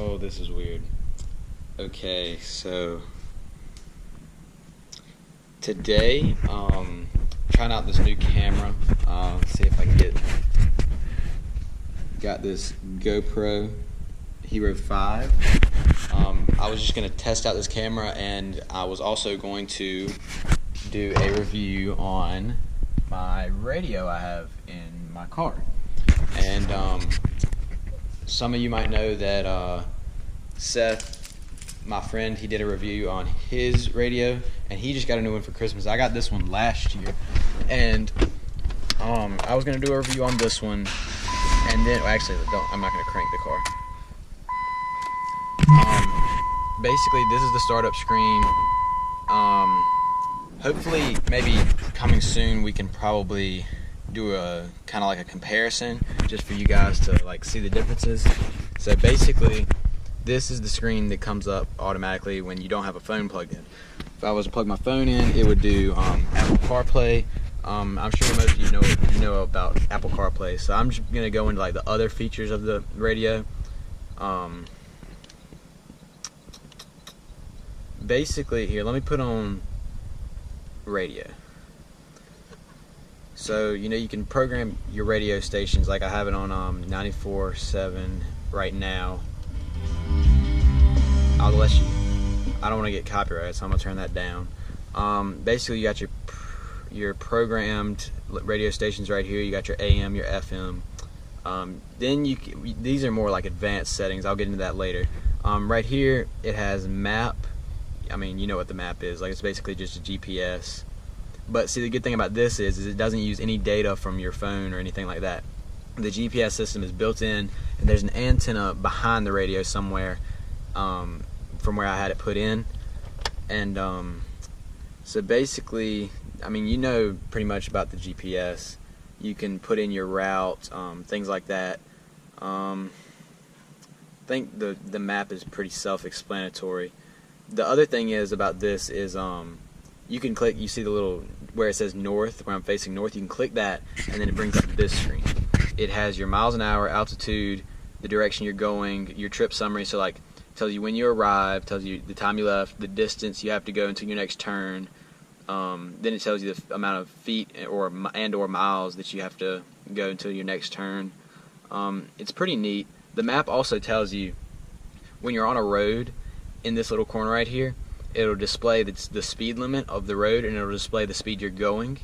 Oh, this is weird. Okay, so today, trying out this new camera. See if I can got this GoPro Hero 5. I was just going to test out this camera, and I was also going to do a review on my radio I have in my car. And some of you might know that Seth, my friend, he did a review on his radio, and he just got a new one for Christmas. I got this one last year, and I was going to do a review on this one, and then, I'm not going to crank the car. Basically, this is the startup screen. Hopefully, maybe coming soon, we can probably do a kind of like a comparison, just for you guys to like see the differences. So basically, this is the screen that comes up automatically when you don't have a phone plugged in. If I was to plug my phone in, it would do Apple CarPlay. I'm sure most of you know about Apple CarPlay, so I'm just gonna go into like the other features of the radio. Basically, here, let me put on radio. So you can program your radio stations. Like I have it on 94.7 right now. I don't want to get copyrighted, so I'm gonna turn that down. Basically, you got your programmed radio stations right here. You got your AM, your FM. Then these are more like advanced settings. I'll get into that later. Right here, it has map. I mean, you know what the map is. Like, it's basically just a GPS. But see, the good thing about this is it doesn't use any data from your phone or anything like that. The GPS system is built in, and there's an antenna behind the radio somewhere, from where I had it put in. And so basically, I mean, you know pretty much about the GPS. You can put in your route, things like that. I think the map is pretty self-explanatory. The other thing is about this is you can click, you see the little, where it says north, where I'm facing north, you can click that, and then it brings up this screen. It has your miles an hour, altitude, the direction you're going, your trip summary, so like, tells you when you arrived, tells you the time you left, the distance you have to go until your next turn. Then it tells you the amount of feet or miles that you have to go until your next turn. It's pretty neat. The map also tells you when you're on a road. In this little corner right here, it'll display the speed limit of the road, and it'll display the speed you're going.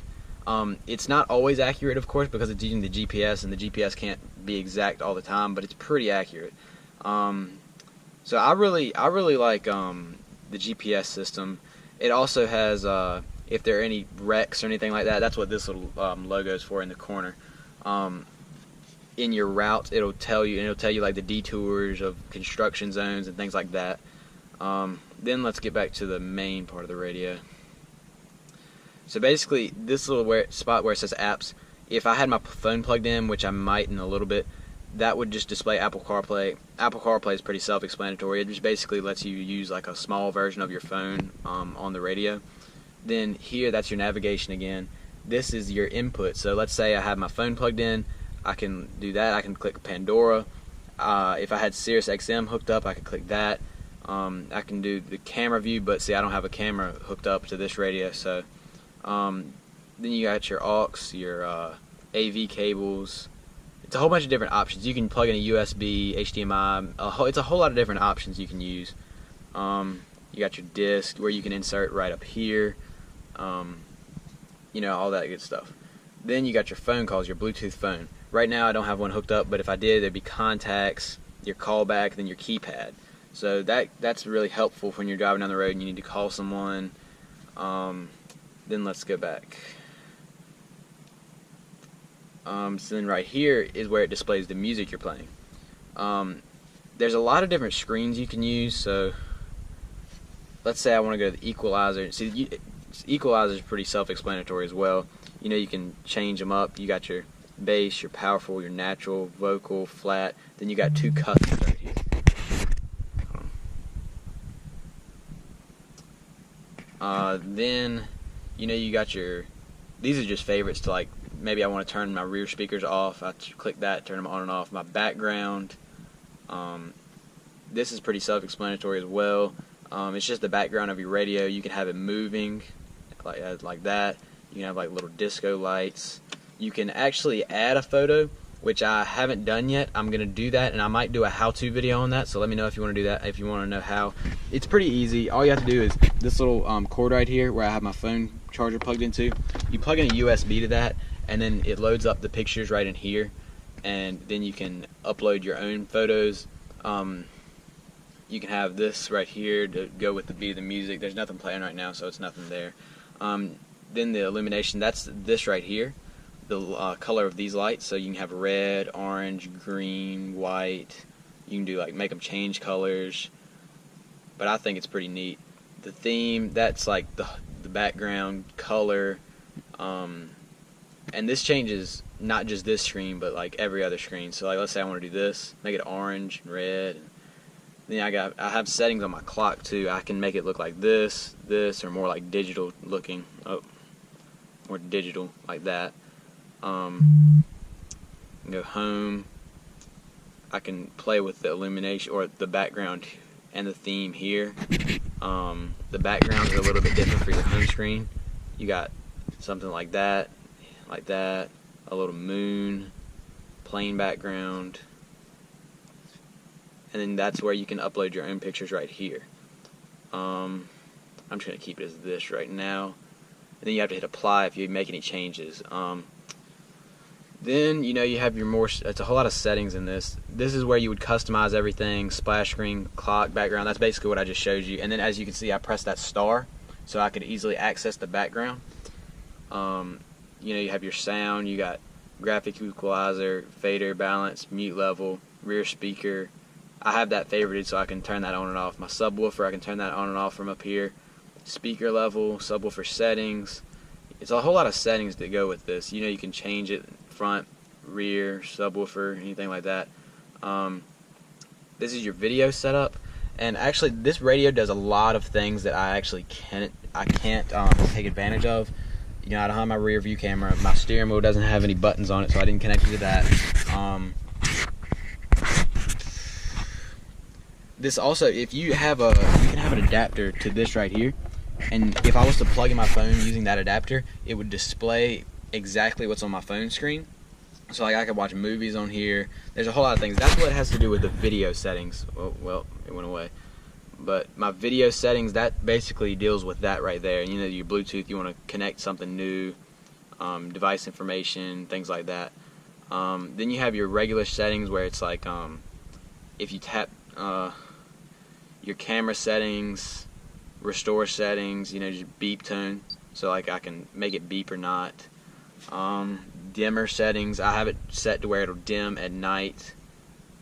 It's not always accurate, of course, because it's using the GPS, and the GPS can't be exact all the time, but it's pretty accurate. So I really like the GPS system. It also has, if there are any wrecks or anything like that, that's what this little logo is for in the corner. In your route, it'll tell you like the detours of construction zones and things like that. Then let's get back to the main part of the radio. So basically, this little spot where it says apps, if I had my phone plugged in, which I might in a little bit, that would just display Apple CarPlay. Apple CarPlay is pretty self-explanatory. It just basically lets you use like a small version of your phone on the radio. Then here, that's your navigation again. This is your input. So let's say I have my phone plugged in. I can do that. I can click Pandora. If I had Sirius XM hooked up, I could click that. I can do the camera view, but see, I don't have a camera hooked up to this radio. So then you got your aux, your AV cables. It's a whole bunch of different options. You can plug in a USB, HDMI. It's a whole lot of different options you can use. You got your disc where you can insert right up here. All that good stuff. Then you got your phone calls, your Bluetooth phone. Right now I don't have one hooked up, but if I did, there'd be contacts, your callback, then your keypad. So that's really helpful when you're driving down the road and you need to call someone. Then let's go back. So then right here is where it displays the music you're playing. There's a lot of different screens you can use. So let's say I want to go to the equalizer. See, equalizer is pretty self-explanatory as well. You can change them up. You got your bass, your powerful, your natural, vocal, flat. Then you got two customs right here. Then you got these are just favorites to, like, maybe I want to turn my rear speakers off. I click that, turn them on and off. My background, this is pretty self-explanatory as well. It's just the background of your radio. You can have it moving like that. You can have like little disco lights. You can actually add a photo, which I haven't done yet. I'm going to do that, and I might do a how-to video on that, so let me know if you want to do that, if you want to know how. It's pretty easy. All you have to do is this little cord right here where I have my phone charger plugged into. You plug in a USB to that, and then it loads up the pictures right in here, and then you can upload your own photos. You can have this right here to go with the beat of the music. There's nothing playing right now, so it's nothing there. Then the illumination, that's this right here, the color of these lights. So you can have red, orange, green, white. You can do like make them change colors, but I think it's pretty neat. The theme, that's like the background color, and this changes not just this screen but like every other screen. So like let's say I want to do this, make it orange and red. Then I have settings on my clock too. I can make it look like this, or more like digital looking. Oh, more digital like that. Go home. I can play with the illumination or the background and the theme here. The backgrounds are a little bit different for your home screen. You got something like that, a little moon, plain background. And then that's where you can upload your own pictures right here. I'm just going to keep it as this right now. And then you have to hit apply if you make any changes. Then you have your it's a whole lot of settings in this. This is where you would customize everything: splash screen, clock, background. That's basically what I just showed you. And then as you can see, I pressed that star so I could easily access the background. You have your sound. You got graphic equalizer, fader, balance, mute level, rear speaker. I have that favorited so I can turn that on and off. My subwoofer, I can turn that on and off from up here. Speaker level, subwoofer settings. It's a whole lot of settings that go with this. You can change it: front, rear, subwoofer, anything like that. This is your video setup, and actually this radio does a lot of things that I actually can't take advantage of. I don't have my rear view camera. My steering wheel doesn't have any buttons on it, so I didn't connect it to that. This also, if you can have an adapter to this right here, and if I was to plug in my phone using that adapter, it would display exactly what's on my phone screen. So like I could watch movies on here. There's a whole lot of things. That's what it has to do with the video settings. Well, it went away. But my video settings, that basically deals with that right there. Your Bluetooth, you want to connect something new, device information, things like that. Then you have your regular settings where it's like if you tap your camera settings, restore settings, just beep tone, so like I can make it beep or not. Dimmer settings, I have it set to where it'll dim at night.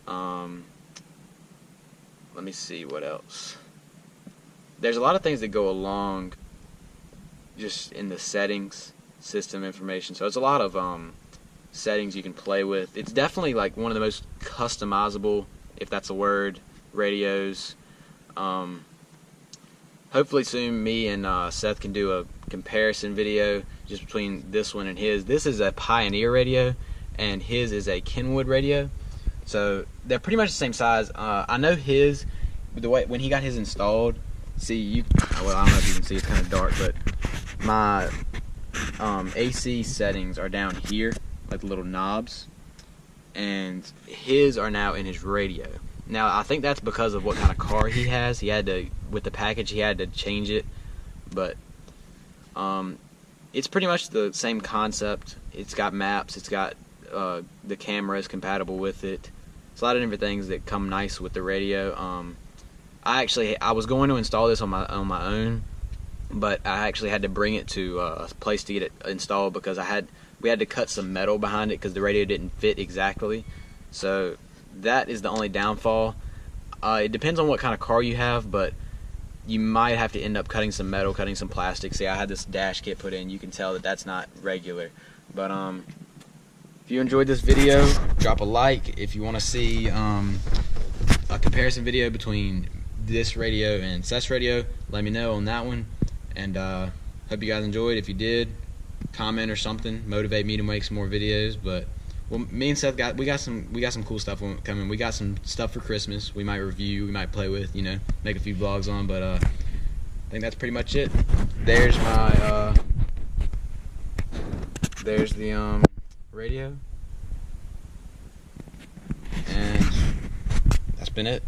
Let me see what else. There's a lot of things that go along just in the settings, system information, so it's a lot of settings you can play with. It's definitely like one of the most customizable, if that's a word, radios. Hopefully soon me and Seth can do a comparison video just between this one and his. This is a Pioneer radio and his is a Kenwood radio, so they're pretty much the same size. I know his, the way when he got his installed, well, I don't know if you can see, it's kind of dark, but my AC settings are down here, like the little knobs, and his are now in his radio. Now I think that's because of what kind of car he has. He had to, with the package, he had to change it, but it's pretty much the same concept. It's got maps, it's got the camera is compatible with it. It's a lot of different things that come nice with the radio. I was going to install this on my own, but I actually had to bring it to a place to get it installed because we had to cut some metal behind it because the radio didn't fit exactly. So that is the only downfall. It depends on what kind of car you have, but you might have to end up cutting some metal, cutting some plastic. See, I had this dash kit put in. You can tell that that's not regular. But if you enjoyed this video, drop a like. If you want to see a comparison video between this radio and Seth's radio, let me know on that one. And hope you guys enjoyed. If you did, comment or something. Motivate me to make some more videos. But Well, me and Seth got some cool stuff coming. We got some stuff for Christmas. We might review. We might play with. Make a few vlogs on. But I think that's pretty much it. There's my there's the radio, and that's been it.